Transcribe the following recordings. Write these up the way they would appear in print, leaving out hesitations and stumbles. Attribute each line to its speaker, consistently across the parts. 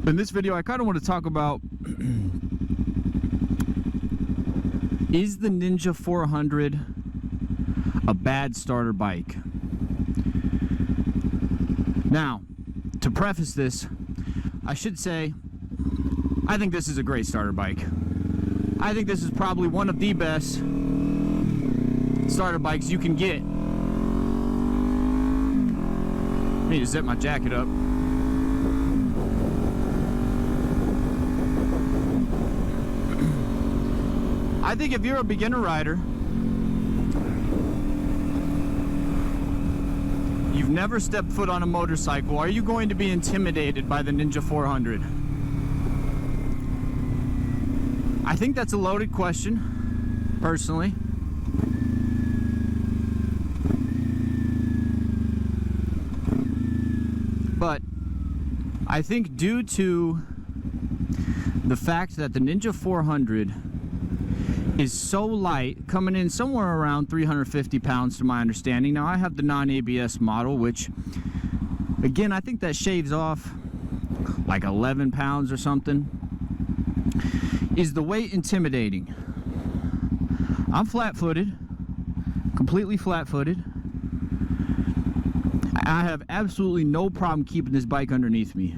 Speaker 1: In this video, I kind of want to talk about is the Ninja 400 a bad starter bike? Now, to preface this, I should say I think this is a great starter bike. I think this is probably one of the best starter bikes you can get. I need to zip my jacket up. I think if you're a beginner rider, you've never stepped foot on a motorcycle, are you going to be intimidated by the Ninja 400? I think that's a loaded question, personally. But I think due to the fact that the Ninja 400 is so light, coming in somewhere around 350 pounds to my understanding. Now I have the non-ABS model, which again, I think that shaves off like 11 pounds or something. Is the weight intimidating? I'm flat-footed, completely flat-footed. I have absolutely no problem keeping this bike underneath me.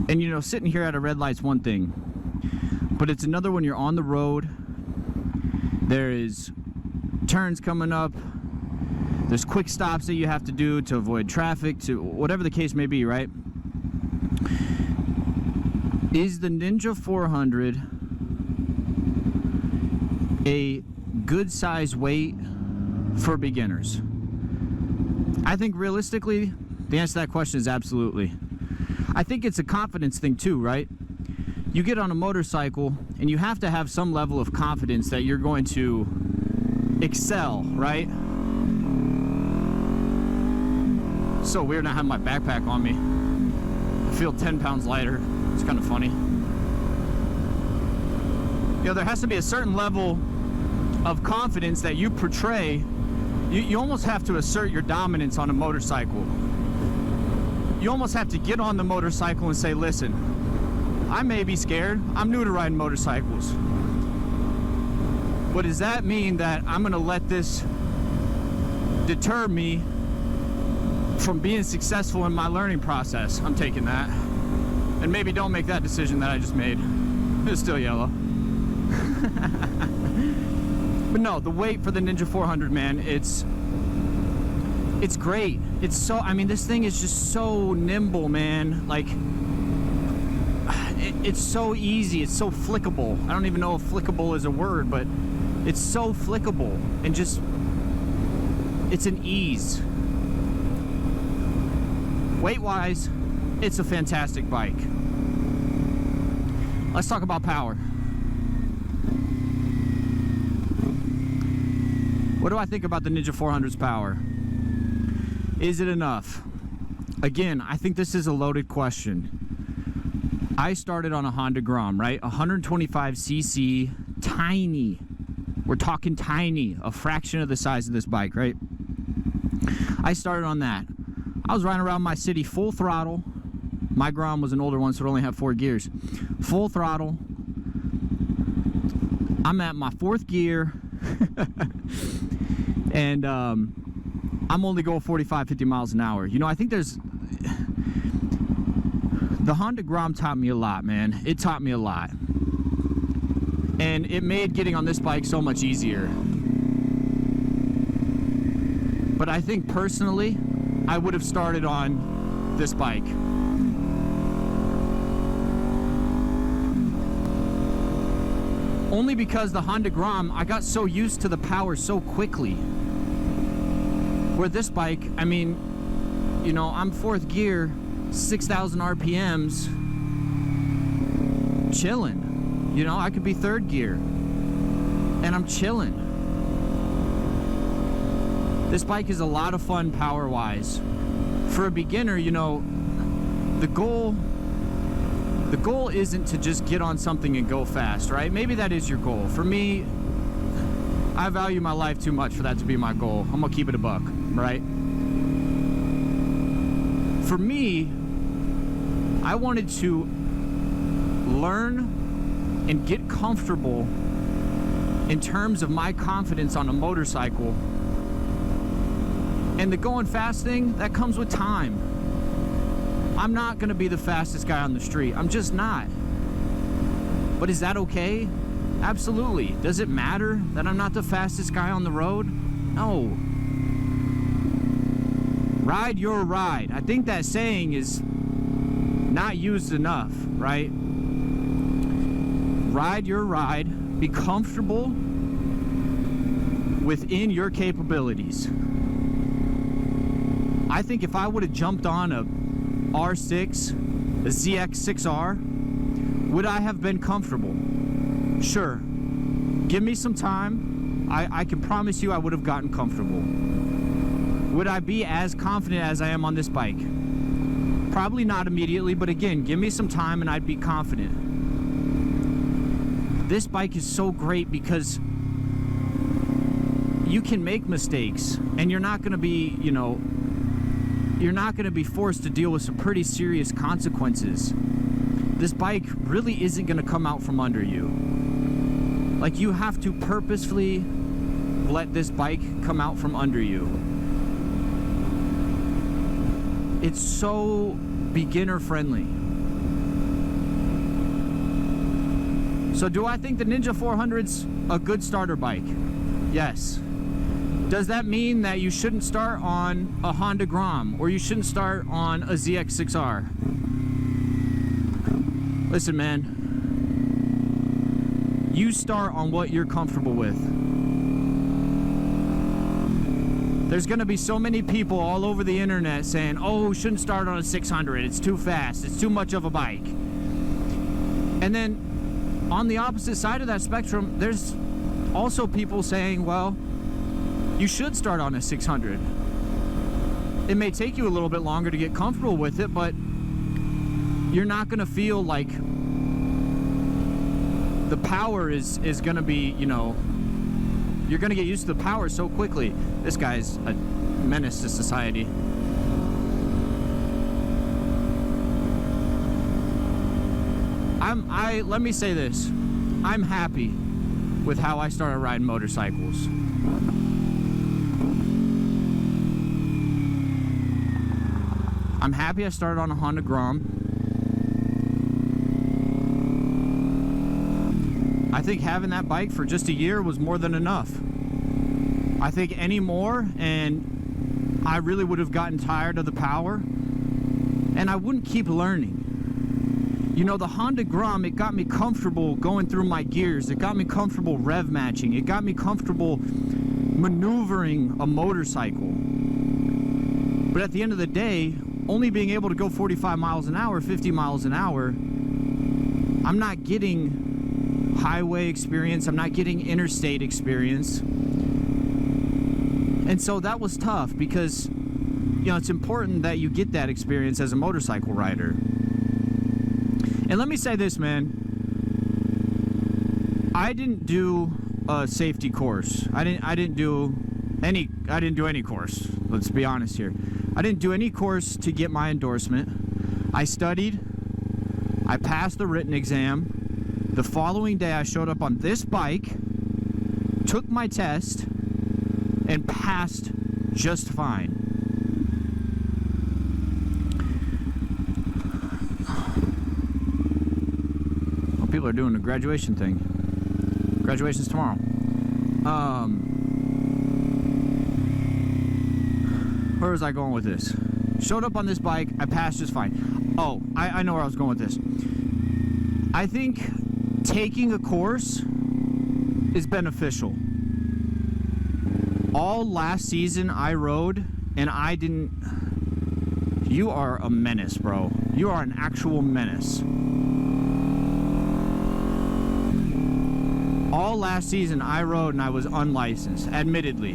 Speaker 1: And you know, sitting here at a red light's one thing, but it's another when you're on the road. There is turns coming up, there's quick stops that you have to do to avoid traffic, to whatever the case may be, right? Is the Ninja 400 a good size weight for beginners? I think realistically, the answer to that question is absolutely. I think it's a confidence thing too, right? You get on a motorcycle and you have to have some level of confidence that you're going to excel, right? So weird not having my backpack on me. I feel 10 pounds lighter. It's kind of funny. You know, there has to be a certain level of confidence that you portray. You almost have to assert your dominance on a motorcycle. You almost have to get on the motorcycle and say, listen, I may be scared. I'm new to riding motorcycles. But does that mean that I'm going to let this deter me from being successful in my learning process? I'm taking that. And maybe don't make that decision that I just made. It's still yellow. But no, the weight for the Ninja 400, man, it's great. It's so, I mean, this thing is just so nimble, man. Like, it's so easy, it's so flickable. I don't even know if flickable is a word, but it's so flickable and just, it's an ease. Weight-wise, it's a fantastic bike. Let's talk about power. What do I think about the Ninja 400's power? Is it enough? Again, I think this is a loaded question. I started on a Honda Grom, right? 125cc, tiny. We're talking tiny, a fraction of the size of this bike, right? I started on that. I was riding around my city full throttle. My Grom was an older one, so it only had 4 gears. Full throttle. I'm at my 4th gear. And I'm only going 45, 50 miles an hour. You know, I think there's... The Honda Grom taught me a lot, man. It taught me a lot. And it made getting on this bike so much easier. But I think personally, I would have started on this bike. Only because the Honda Grom, I got so used to the power so quickly. Where this bike, I mean, you know, I'm 4th gear, 6,000 RPMs, chilling. You know, I could be 3rd gear, and I'm chilling. This bike is a lot of fun power-wise. For a beginner, you know, the goal isn't to just get on something and go fast, right? Maybe that is your goal. For me, I value my life too much for that to be my goal. I'm gonna keep it a buck, right? For me, I wanted to learn and get comfortable in terms of my confidence on a motorcycle. And the going fast thing, that comes with time. I'm not gonna be the fastest guy on the street. I'm just not. But is that okay? Absolutely. Does it matter that I'm not the fastest guy on the road? No. Ride your ride. I think that saying is not used enough, right? Ride your ride. Be comfortable within your capabilities. I think if I would have jumped on a R6, a ZX6R, would I have been comfortable? Sure. Give me some time. I can promise you I would have gotten comfortable. Would I be as confident as I am on this bike? Probably not immediately, but again, give me some time and I'd be confident. This bike is so great because you can make mistakes and you're not going to be, you're not going to be forced to deal with some pretty serious consequences. This bike really isn't going to come out from under you. Like, you have to purposefully let this bike come out from under you. It's so beginner friendly. So do I think the Ninja 400's a good starter bike? Yes. Does that mean that you shouldn't start on a Honda Grom or you shouldn't start on a ZX6R? Listen, man. You start on what you're comfortable with. There's gonna be so many people all over the internet saying, oh, shouldn't start on a 600, it's too fast, it's too much of a bike. And then on the opposite side of that spectrum, there's also people saying, well, you should start on a 600. It may take you a little bit longer to get comfortable with it, but you're not gonna feel like the power is gonna be, you're gonna get used to the power so quickly. This guy's a menace to society. Let me say this. I'm happy with how I started riding motorcycles. I'm happy I started on a Honda Grom. I think having that bike for just a year was more than enough. I think any more and I really would have gotten tired of the power and I wouldn't keep learning. The Honda Grom, it got me comfortable going through my gears. It got me comfortable rev matching. It got me comfortable maneuvering a motorcycle. But at the end of the day, only being able to go 45 miles an hour, 50 miles an hour, I'm not getting highway experience. I'm not getting interstate experience. And so that was tough because, it's important that you get that experience as a motorcycle rider. And let me say this, man. I didn't do a safety course. I didn't do any course. Let's be honest here. I didn't do any course to get my endorsement. I studied. I passed the written exam. The following day I showed up on this bike, took my test, and passed just fine. Well, people are doing the graduation thing. Graduation's tomorrow. Where was I going with this? Showed up on this bike, I passed just fine. Oh, I know where I was going with this. I think taking a course is beneficial. All last season I rode and I didn't... You are a menace, bro. You are an actual menace. All last season I rode and I was unlicensed, admittedly.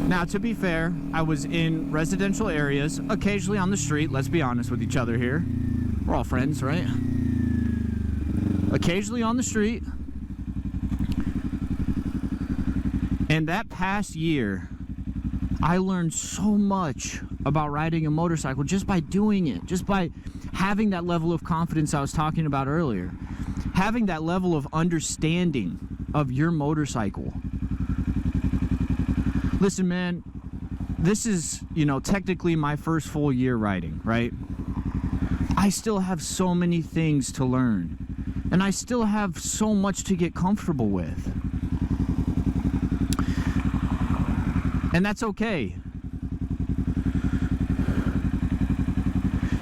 Speaker 1: Now, to be fair, I was in residential areas, occasionally on the street. Let's be honest with each other here. We're all friends, right? Occasionally on the street. And that past year, I learned so much about riding a motorcycle just by doing it, just by having that level of confidence I was talking about earlier, having that level of understanding of your motorcycle. Listen, man, this is, technically my first full year riding, right? I still have so many things to learn, and I still have so much to get comfortable with. And that's okay.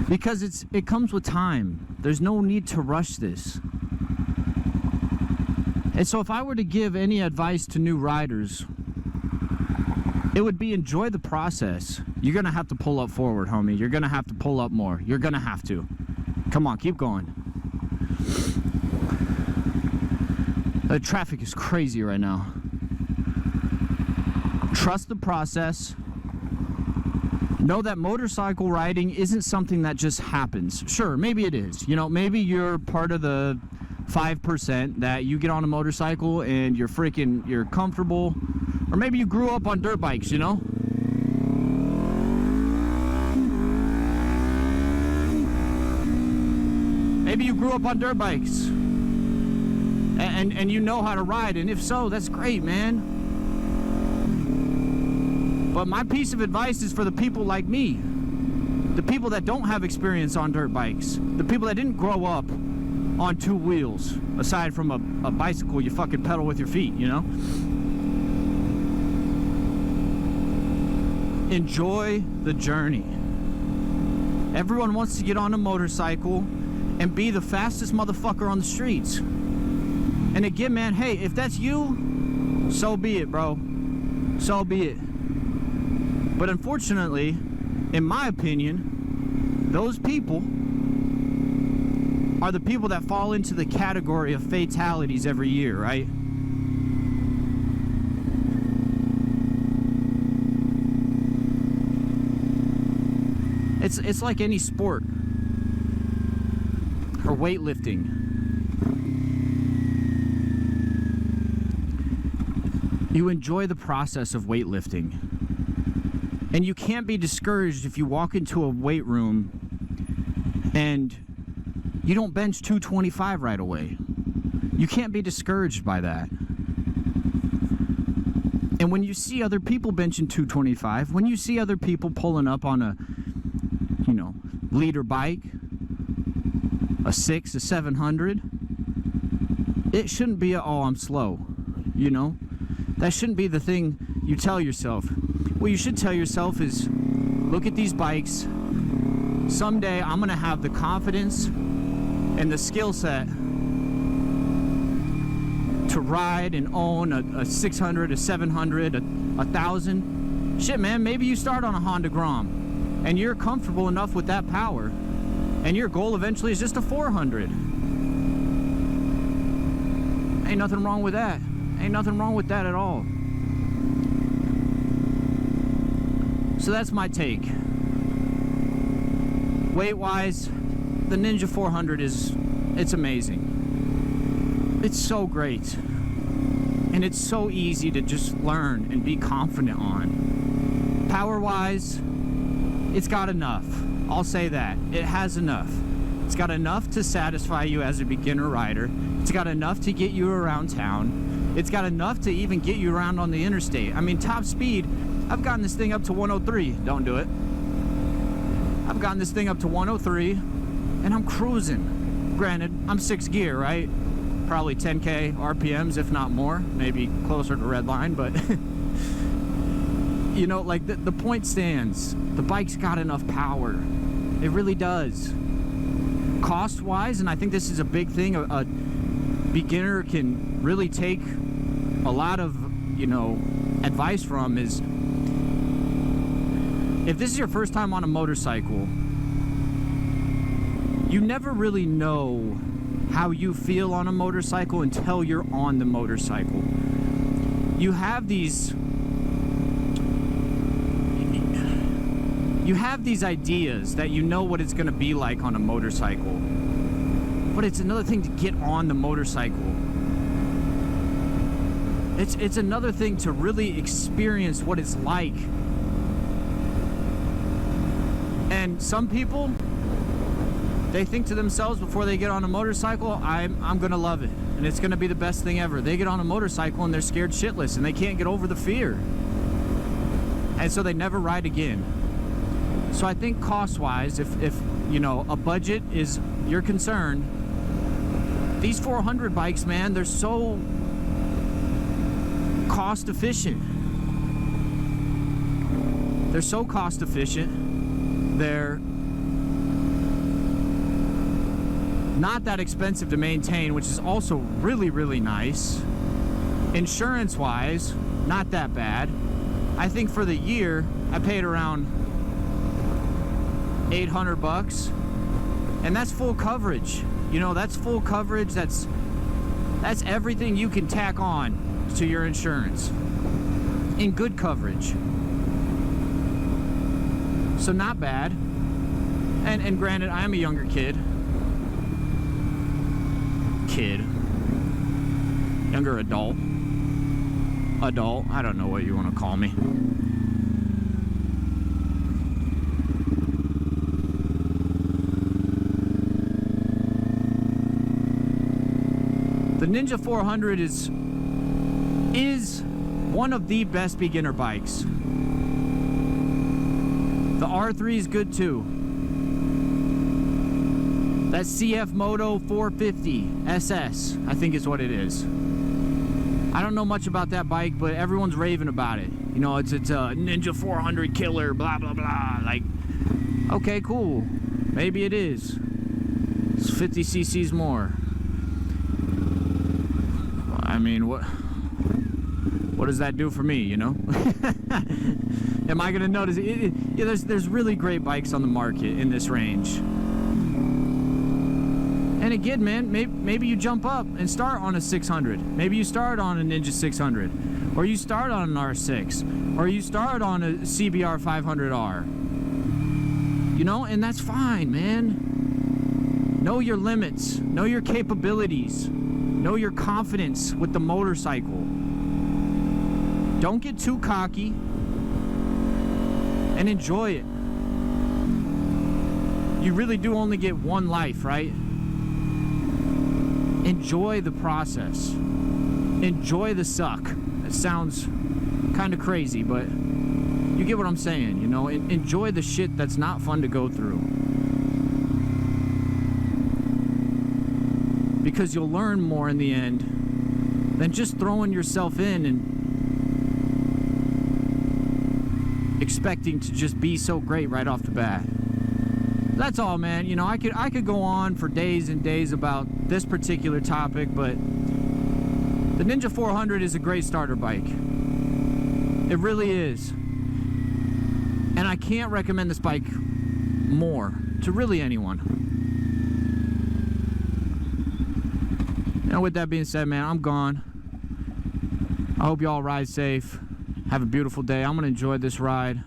Speaker 1: Because it comes with time. There's no need to rush this. And so if I were to give any advice to new riders, it would be enjoy the process. You're going to have to pull up forward, homie. You're going to have to pull up more. You're going to have to. Come on, keep going. The traffic is crazy right now. Trust the process. Know that motorcycle riding isn't something that just happens. Sure, maybe it is. Maybe you're part of the 5% that you get on a motorcycle and you're comfortable. Or maybe you grew up on dirt bikes, Maybe you grew up on dirt bikes. And you know how to ride, and if so, that's great, man. But my piece of advice is for the people like me, the people that don't have experience on dirt bikes, the people that didn't grow up on two wheels, aside from a bicycle you fucking pedal with your feet, Enjoy the journey. Everyone wants to get on a motorcycle and be the fastest motherfucker on the streets. And again, man, hey, if that's you, so be it, bro. So be it. But unfortunately, in my opinion, those people are the people that fall into the category of fatalities every year, right? It's like any sport or weightlifting. You enjoy the process of weightlifting. And you can't be discouraged if you walk into a weight room and you don't bench 225 right away. You can't be discouraged by that. And when you see other people benching 225, when you see other people pulling up on a, leader bike, a 6, a 700, it shouldn't be oh, I'm slow, That shouldn't be the thing you tell yourself. What you should tell yourself is, look at these bikes. Someday I'm gonna have the confidence and the skill set to ride and own a 600, a 700, a 1000. Shit, man, maybe you start on a Honda Grom and you're comfortable enough with that power, and your goal eventually is just a 400. Ain't nothing wrong with that. Ain't nothing wrong with that at all. So that's my take. Weight-wise, the Ninja 400 it's amazing. It's so great. And it's so easy to just learn and be confident on. Power-wise, it's got enough. I'll say that. It has enough. It's got enough to satisfy you as a beginner rider. It's got enough to get you around town. It's got enough to even get you around on the interstate. I mean, top speed, I've gotten this thing up to 103. Don't do it. I've gotten this thing up to 103, and I'm cruising. Granted, I'm 6 gear, right? Probably 10K RPMs, if not more. Maybe closer to redline, but... the point stands. The bike's got enough power. It really does. Cost-wise, and I think this is a big thing, a beginner can really take a lot of, advice from is, if this is your first time on a motorcycle, you never really know how you feel on a motorcycle until you're on the motorcycle. You have these ideas that you know what it's going to be like on a motorcycle, but it's another thing to get on the motorcycle. It's another thing to really experience what it's like. And some people, they think to themselves before they get on a motorcycle, I'm gonna love it, and it's gonna be the best thing ever. They get on a motorcycle and they're scared shitless, and they can't get over the fear, and so they never ride again. So I think cost-wise, if you know, a budget is your concern, these 400 bikes, man, they're so cost efficient. They're so cost efficient. They're not that expensive to maintain, which is also really, really nice. Insurance wise, not that bad. I think for the year I paid around $800, and that's full coverage. You know, that's full coverage. That's everything you can tack on to your insurance in good coverage. So not bad. And granted, I am a younger kid. Younger adult. I don't know what you want to call me. The Ninja 400 is one of the best beginner bikes. The R3 is good too. That CF Moto 450 SS, I think is what it is. I don't know much about that bike, but everyone's raving about it. You know, it's a Ninja 400 killer, blah, blah, blah. Like, okay, cool. Maybe it is. It's 50 cc's more. I mean, what does that do for me, you know? Am I gonna notice it? Yeah, there's really great bikes on the market in this range. And again, man, maybe you jump up and start on a 600. Maybe you start on a Ninja 600, or you start on an R6, or you start on a CBR 500R. You know, and that's fine, man. Know your limits, know your capabilities, know your confidence with the motorcycle. Don't get too cocky, and enjoy it. You really do only get one life, right? Enjoy the process. Enjoy the suck. It sounds kind of crazy, but you get what I'm saying, you know? Enjoy the shit that's not fun to go through. Because you'll learn more in the end than just throwing yourself in and expecting to just be so great right off the bat. That's all, man. You know, I could go on for days and days about this particular topic, but the Ninja 400 is a great starter bike. It really is. And I can't recommend this bike more to really anyone. Now, with that being said, man, I'm gone. I hope y'all ride safe. Have a beautiful day. I'm gonna enjoy this ride.